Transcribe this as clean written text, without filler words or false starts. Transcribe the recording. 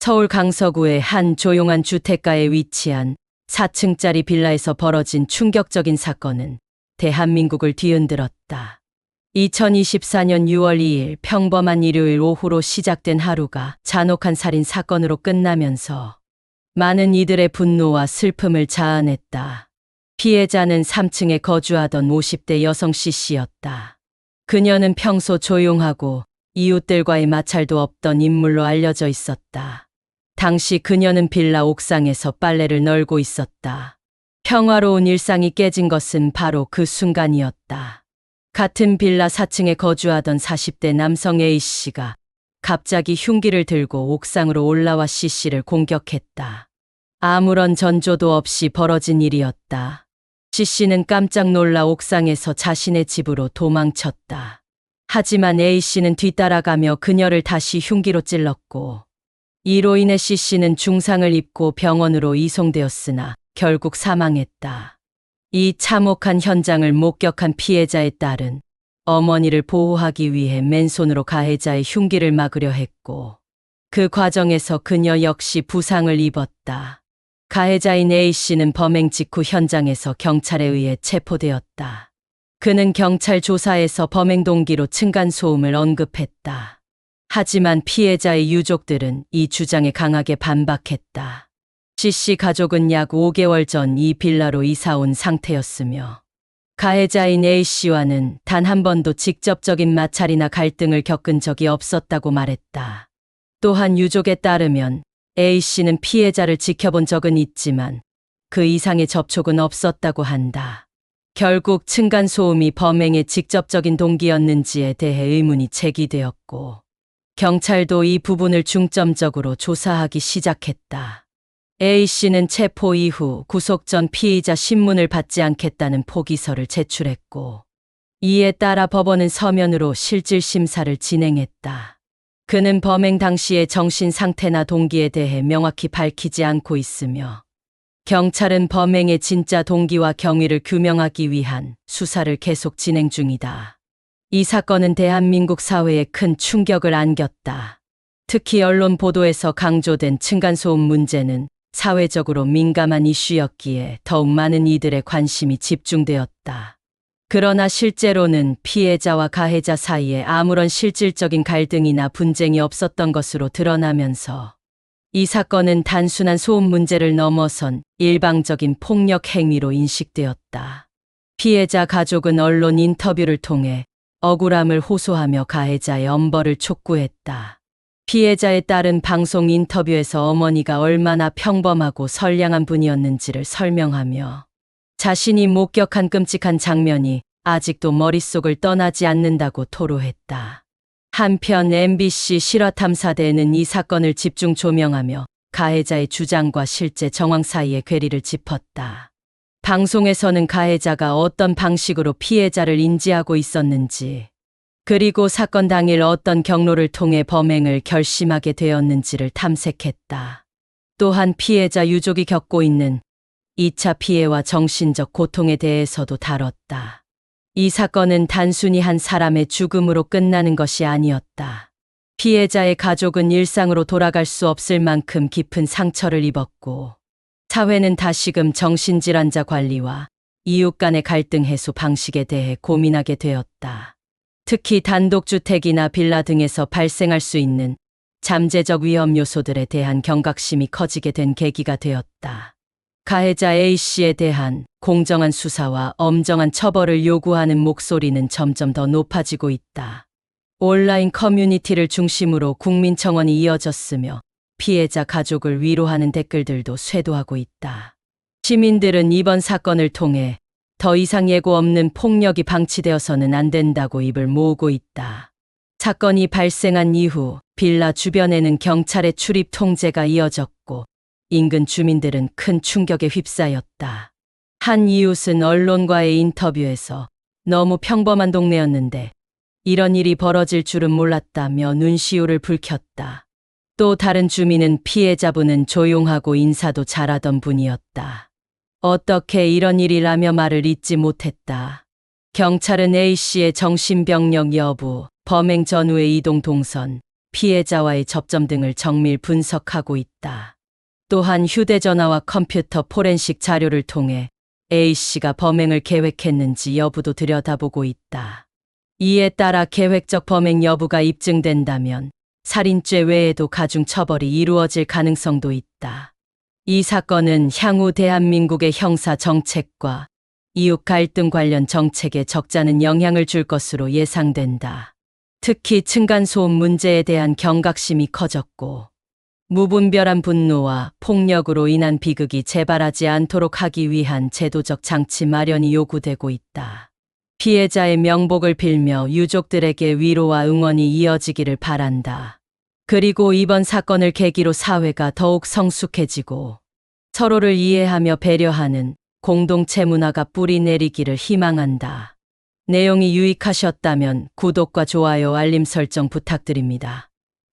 서울 강서구의 한 조용한 주택가에 위치한 4층짜리 빌라에서 벌어진 충격적인 사건은 대한민국을 뒤흔들었다. 2024년 6월 2일 평범한 일요일 오후로 시작된 하루가 잔혹한 살인 사건으로 끝나면서 많은 이들의 분노와 슬픔을 자아냈다. 피해자는 3층에 거주하던 50대 여성 C씨였다. 그녀는 평소 조용하고 이웃들과의 마찰도 없던 인물로 알려져 있었다. 당시 그녀는 빌라 옥상에서 빨래를 널고 있었다. 평화로운 일상이 깨진 것은 바로 그 순간이었다. 같은 빌라 4층에 거주하던 40대 남성 A씨가 갑자기 흉기를 들고 옥상으로 올라와 C씨를 공격했다. 아무런 전조도 없이 벌어진 일이었다. C씨는 깜짝 놀라 옥상에서 자신의 집으로 도망쳤다. 하지만 A씨는 뒤따라가며 그녀를 다시 흉기로 찔렀고, 이로 인해 C씨는 중상을 입고 병원으로 이송되었으나 결국 사망했다. 이 참혹한 현장을 목격한 피해자의 딸은 어머니를 보호하기 위해 맨손으로 가해자의 흉기를 막으려 했고, 그 과정에서 그녀 역시 부상을 입었다. 가해자인 A씨는 범행 직후 현장에서 경찰에 의해 체포되었다. 그는 경찰 조사에서 범행 동기로 층간소음을 언급했다. 하지만 피해자의 유족들은 이 주장에 강하게 반박했다. C씨 가족은 약 5개월 전 이 빌라로 이사온 상태였으며, 가해자인 A씨와는 단 한 번도 직접적인 마찰이나 갈등을 겪은 적이 없었다고 말했다. 또한 유족에 따르면 A씨는 피해자를 지켜본 적은 있지만 그 이상의 접촉은 없었다고 한다. 결국 층간소음이 범행의 직접적인 동기였는지에 대해 의문이 제기되었고, 경찰도 이 부분을 중점적으로 조사하기 시작했다. A씨는 체포 이후 구속 전 피의자 신문을 받지 않겠다는 포기서를 제출했고, 이에 따라 법원은 서면으로 실질 심사를 진행했다. 그는 범행 당시의 정신 상태나 동기에 대해 명확히 밝히지 않고 있으며, 경찰은 범행의 진짜 동기와 경위를 규명하기 위한 수사를 계속 진행 중이다. 이 사건은 대한민국 사회에 큰 충격을 안겼다. 특히 언론 보도에서 강조된 층간소음 문제는 사회적으로 민감한 이슈였기에 더욱 많은 이들의 관심이 집중되었다. 그러나 실제로는 피해자와 가해자 사이에 아무런 실질적인 갈등이나 분쟁이 없었던 것으로 드러나면서 이 사건은 단순한 소음 문제를 넘어선 일방적인 폭력 행위로 인식되었다. 피해자 가족은 언론 인터뷰를 통해 억울함을 호소하며 가해자의 엄벌을 촉구했다. 피해자의 딸은 방송 인터뷰에서 어머니가 얼마나 평범하고 선량한 분이었는지를 설명하며 자신이 목격한 끔찍한 장면이 아직도 머릿속을 떠나지 않는다고 토로했다. 한편 MBC 실화탐사대는 이 사건을 집중 조명하며 가해자의 주장과 실제 정황 사이의 괴리를 짚었다. 방송에서는 가해자가 어떤 방식으로 피해자를 인지하고 있었는지, 그리고 사건 당일 어떤 경로를 통해 범행을 결심하게 되었는지를 탐색했다. 또한 피해자 유족이 겪고 있는 2차 피해와 정신적 고통에 대해서도 다뤘다. 이 사건은 단순히 한 사람의 죽음으로 끝나는 것이 아니었다. 피해자의 가족은 일상으로 돌아갈 수 없을 만큼 깊은 상처를 입었고, 사회는 다시금 정신질환자 관리와 이웃 간의 갈등 해소 방식에 대해 고민하게 되었다. 특히 단독주택이나 빌라 등에서 발생할 수 있는 잠재적 위험 요소들에 대한 경각심이 커지게 된 계기가 되었다. 가해자 A씨에 대한 공정한 수사와 엄정한 처벌을 요구하는 목소리는 점점 더 높아지고 있다. 온라인 커뮤니티를 중심으로 국민청원이 이어졌으며 피해자 가족을 위로하는 댓글들도 쇄도하고 있다. 시민들은 이번 사건을 통해 더 이상 예고 없는 폭력이 방치되어서는 안 된다고 입을 모으고 있다. 사건이 발생한 이후 빌라 주변에는 경찰의 출입 통제가 이어졌고, 인근 주민들은 큰 충격에 휩싸였다. 한 이웃은 언론과의 인터뷰에서 너무 평범한 동네였는데 이런 일이 벌어질 줄은 몰랐다며 눈시울을 붉혔다. 또 다른 주민은 피해자분은 조용하고 인사도 잘하던 분이었다. 어떻게 이런 일이라며 말을 잇지 못했다. 경찰은 A씨의 정신병력 여부, 범행 전후의 이동 동선, 피해자와의 접점 등을 정밀 분석하고 있다. 또한 휴대전화와 컴퓨터 포렌식 자료를 통해 A씨가 범행을 계획했는지 여부도 들여다보고 있다. 이에 따라 계획적 범행 여부가 입증된다면 살인죄 외에도 가중처벌이 이루어질 가능성도 있다. 이 사건은 향후 대한민국의 형사 정책과 이웃 갈등 관련 정책에 적잖은 영향을 줄 것으로 예상된다. 특히 층간소음 문제에 대한 경각심이 커졌고 무분별한 분노와 폭력으로 인한 비극이 재발하지 않도록 하기 위한 제도적 장치 마련이 요구되고 있다. 피해자의 명복을 빌며 유족들에게 위로와 응원이 이어지기를 바란다. 그리고 이번 사건을 계기로 사회가 더욱 성숙해지고 서로를 이해하며 배려하는 공동체 문화가 뿌리 내리기를 희망한다. 내용이 유익하셨다면 구독과 좋아요, 알림 설정 부탁드립니다.